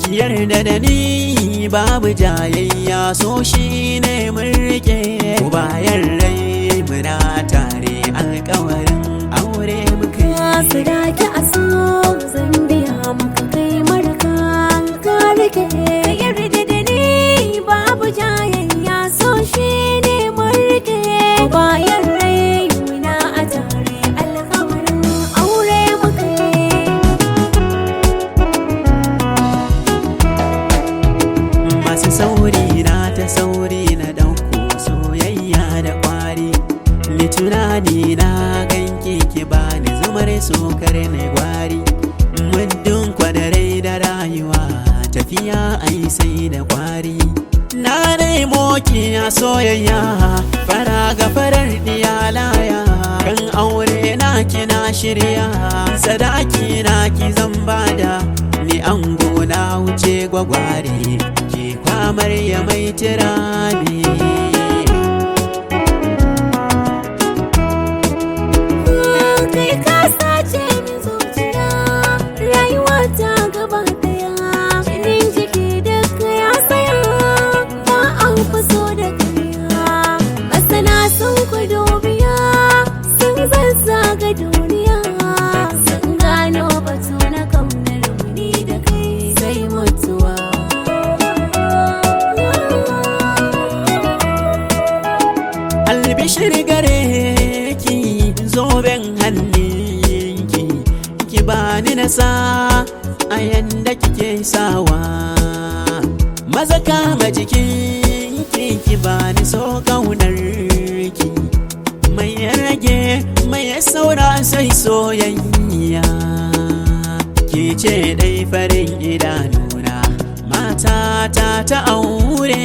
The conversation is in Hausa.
ki yarda da ni babu jayayya, so shi ne mun rike ku bayan rai muna tare alƙawarin aure muka yi. Sadaki a so zan biya maka kai marka ka rike, yarda da ni babu jayayya, so shi ne mun rike ku bayan rai muna a tare alƙawarin aure muka yi. Masu sauri na ta sauri na dauko soyayya da kwari, ni tunani na ganki ki bani zumar sokar na gwari. Muddin kwadarai da rayuwa tafiya ai sai da kwari, na nemo ki a soyayya fara ga farar diyalaya, kan aure na kina shirya sadaki na ki zan bada, ni ango na wuce gwagware ke kwamar ya mai tirani. Kai ka sace min zuciya, rayuwa ta gaba daya, jinin jiki duka ya tsaya, ba an faso da kariya. Masana sun kudu biya, sun zazzaga duniya, sun gano batu na kaunar muni da kai sai mutuwa. Albishir gare ki zoben hannunki, ki bani na sa a yanda kike sawa, maza kama jikinki ki bani so kaunar ki, mai rage mai saura sai soyayya, ki ce dai farin idanuna mata ta aure.